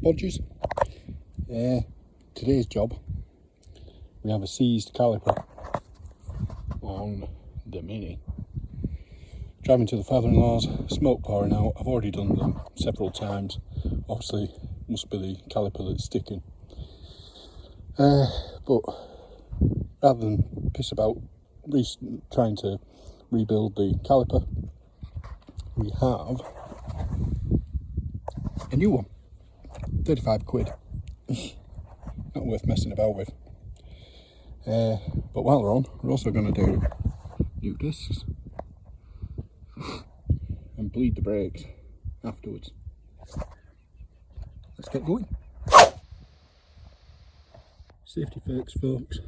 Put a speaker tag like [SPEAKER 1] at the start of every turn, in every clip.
[SPEAKER 1] podgers. Today's job, we have a seized caliper on the Mini. Driving to the father-in-law's, smoke pouring out. I've already done them several times. Obviously must be the caliper that's sticking. But rather than piss about trying to rebuild the caliper, we have a new one. 35 quid. Not worth messing about with. But while we're on, we're also going to do new discs and bleed the brakes afterwards. Let's get going. Safety first, folks.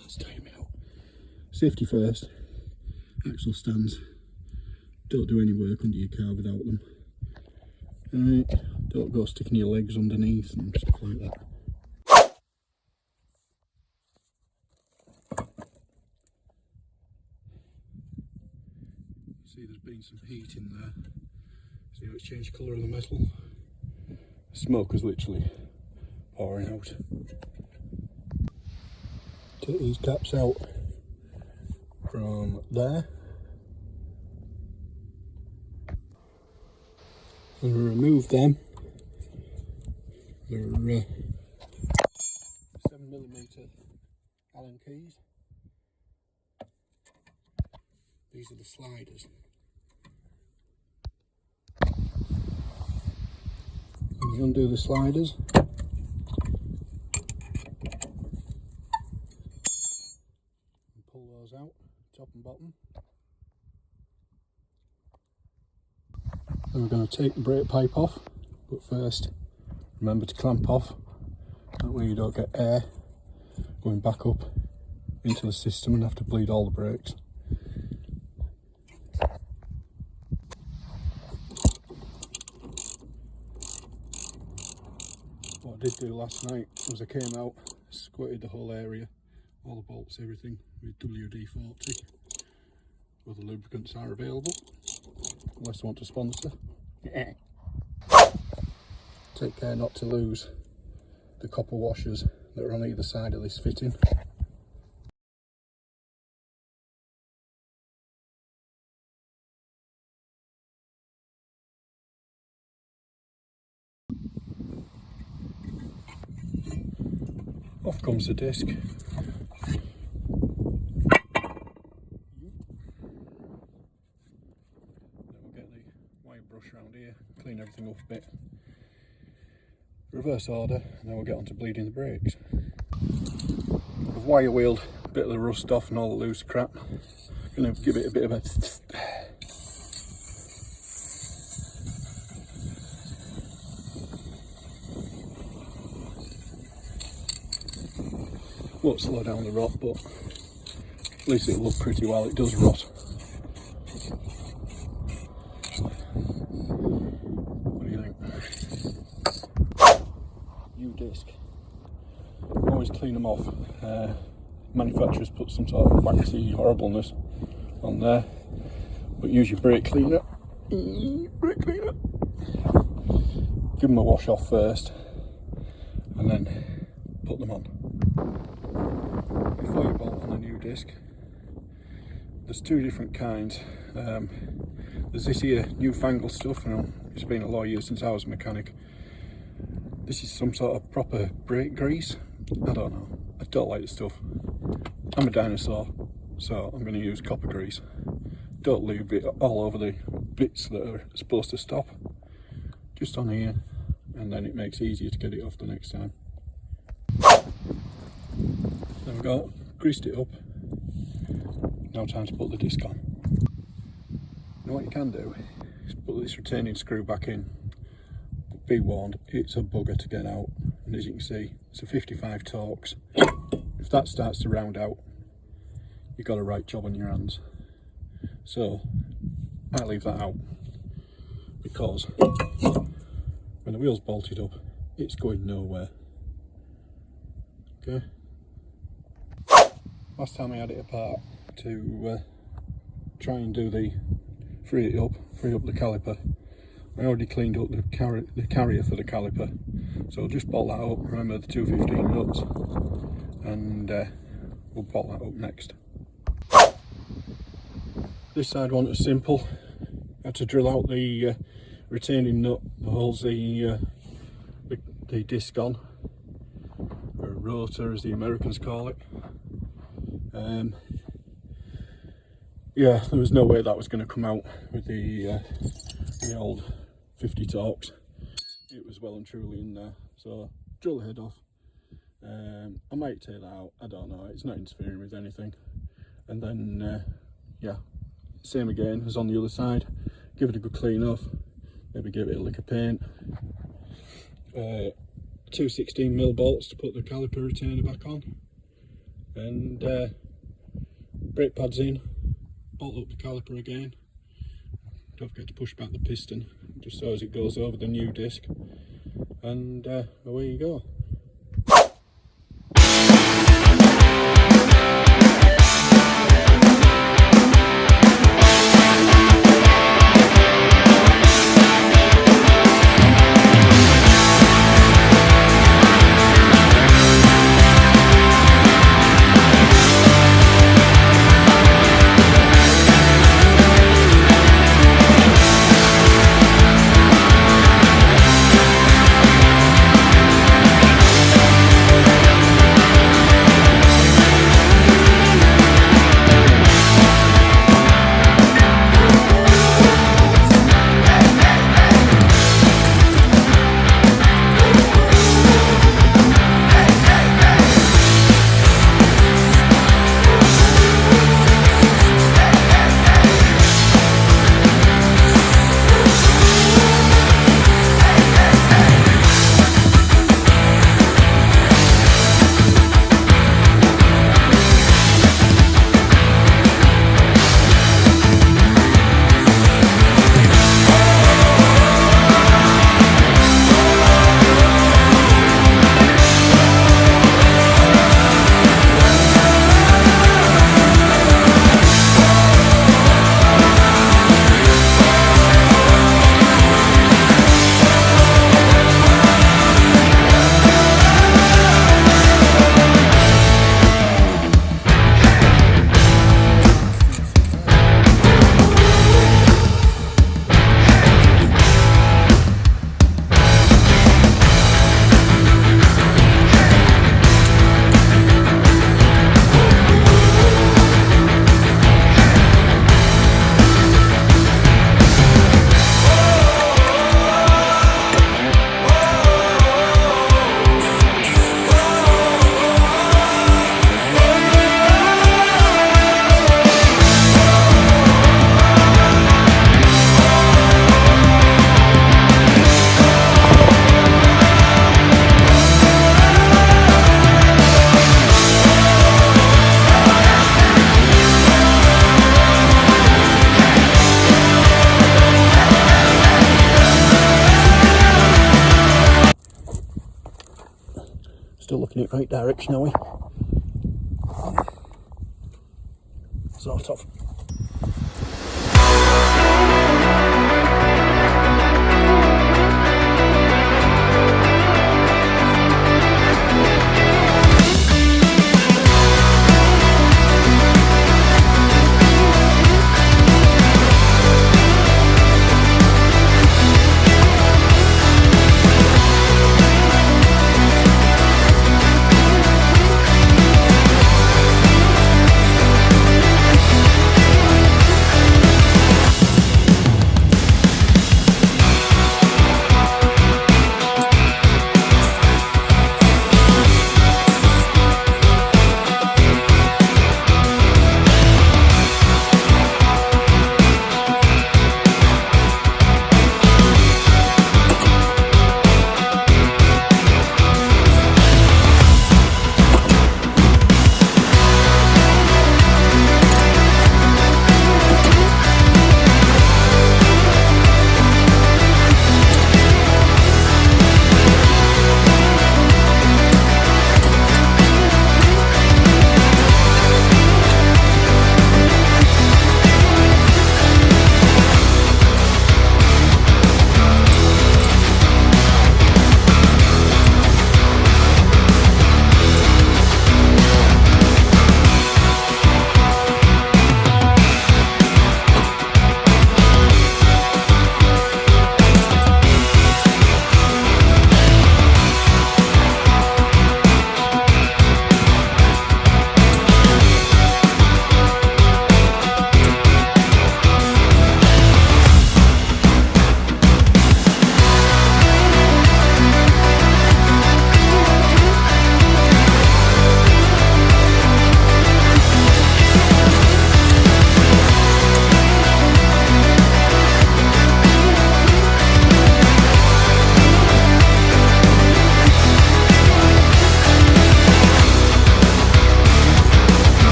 [SPEAKER 1] That's tiring me out. Safety first. Axle stands. Don't do any work under your car without them. Don't go sticking your legs underneath and stuff like that. See, there's been some heat in there. See how it's changed colour of the metal? The smoke is literally pouring out. Take these caps out from there. And remove them. They're 7mm Allen keys. These are the sliders. And you undo the sliders. And pull those out, top and bottom. Then we're going to take the brake pipe off, but first remember to clamp off, that way you don't get air going back up into the system and have to bleed all the brakes. What I did do last night was I came out, squirted the whole area, all the bolts, everything, with WD-40. Other lubricants are available, unless you want to sponsor. Take care not to lose the copper washers that are on either side of this fitting. Off comes the disc. Then we'll get the wire brush around here, clean everything up a bit. Reverse order, and then we'll get on to bleeding the brakes. I've wire wheeled a bit of the rust off and all the loose crap. Going to give it a bit of a won't slow down the rot, but at least it'll look pretty while it does rot. What do you think? New disc. Always clean them off. Manufacturers put some sort of waxy horribleness on there, but use your brake cleaner. Brake cleaner. Give them a wash off first, and then put them on. Before you bolt on a new disc, there's two different kinds. There's this here newfangled stuff. You know, it's been a lot of years since I was a mechanic. This is some sort of proper brake grease. I don't know. I don't like the stuff. I'm a dinosaur, so I'm going to use copper grease. Don't leave it all over the bits that are supposed to stop. Just on here, and then it makes it easier to get it off the next time. There we go, greased it up. Now time to put the disc on. Now what you can do is put this retaining screw back in. But be warned, it's a bugger to get out. And as you can see, it's a 55 Torx. If that starts to round out, you've got a right job on your hands. So I leave that out, because when the wheel's bolted up, it's going nowhere. Okay. Last time I had it apart to try and do the free up the caliper, I already cleaned up the carrier for the caliper, so I'll just bolt that up. Remember the 215 nuts, and we'll bolt that up next. This side one was simple. I had to drill out the retaining nut that holds the disc on, or rotor as the Americans call it. Yeah, there was no way that was going to come out with the old 50 Torx. It was well and truly in there, so drill the head off. I might take that out, I don't know, it's not interfering with anything. And then yeah, same again as on the other side, give it a good clean off, maybe give it a lick of paint. 2 16mm bolts to put the caliper retainer back on, and brake pads in, bolt up the caliper again. Don't forget to push back the piston just so as it goes over the new disc, and away you go. Still looking at the right direction, are we? Sort of.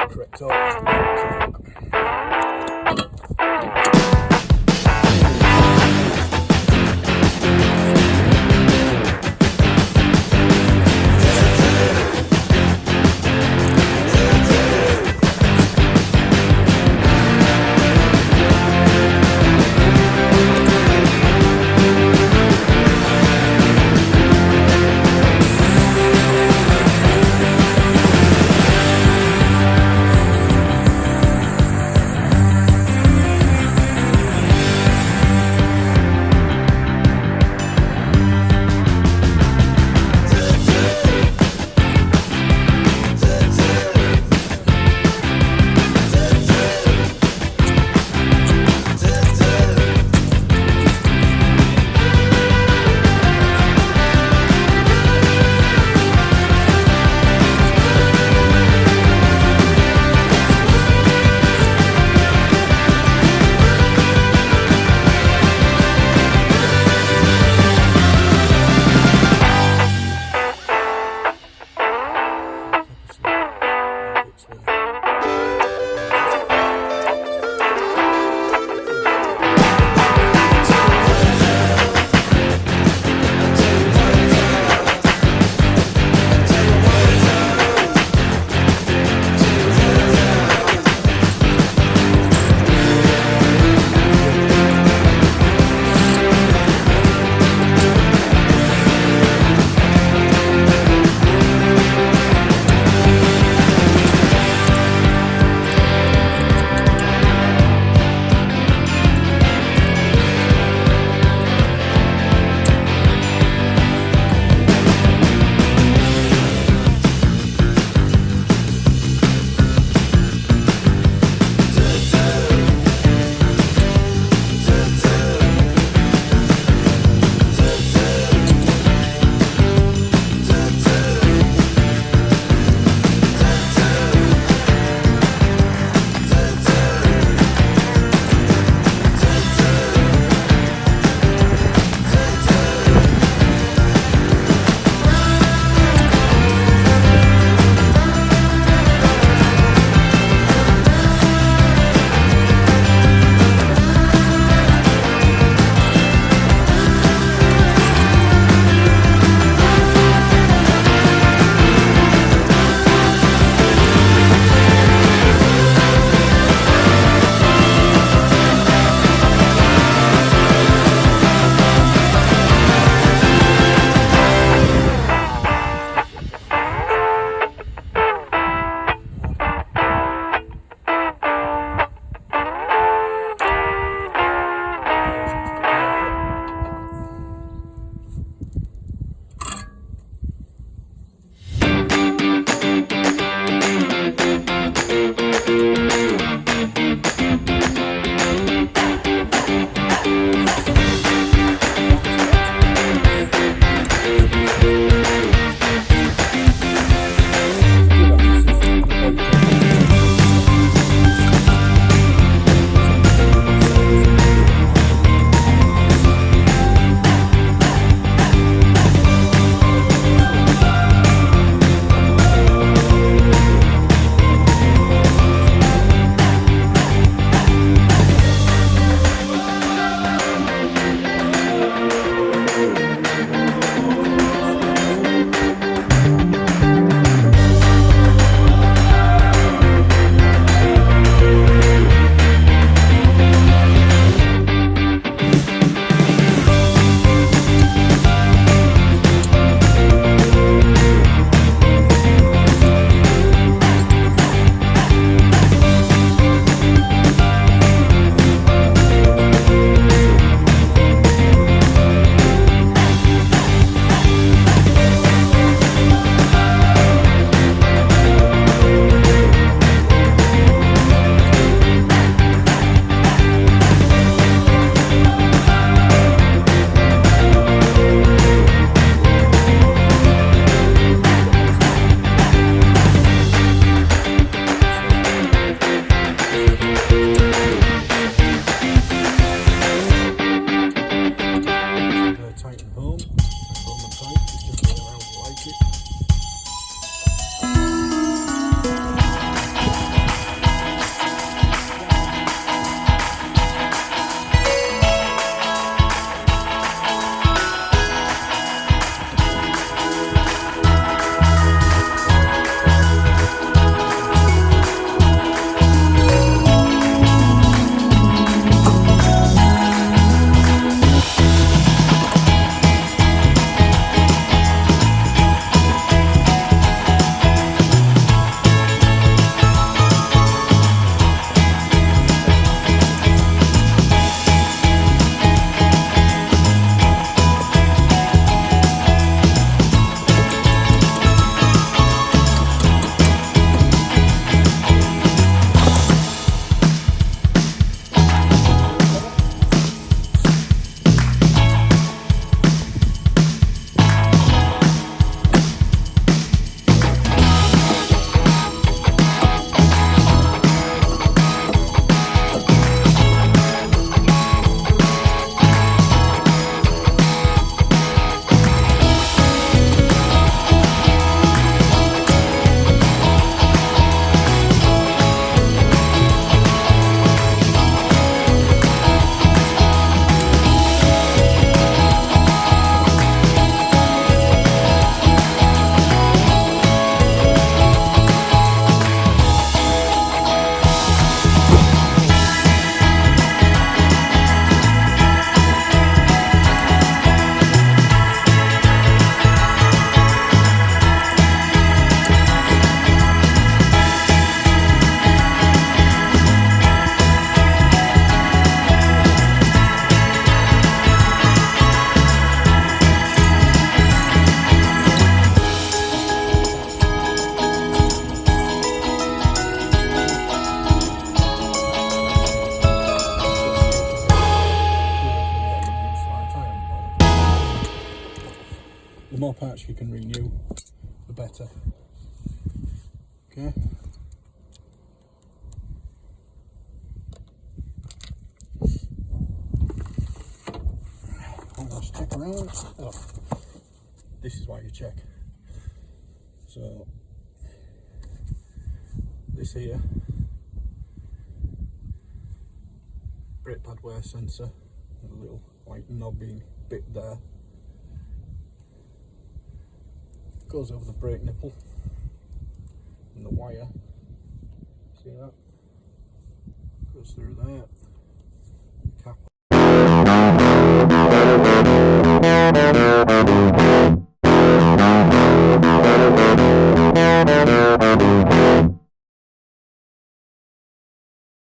[SPEAKER 1] correct torque. you can renew, the better. Okay. Let's check around. Oh, this is why you check. So this here, brake pad wear sensor, a little white knobbing bit there, goes over the brake nipple and the wire. See that? Goes through there. Cap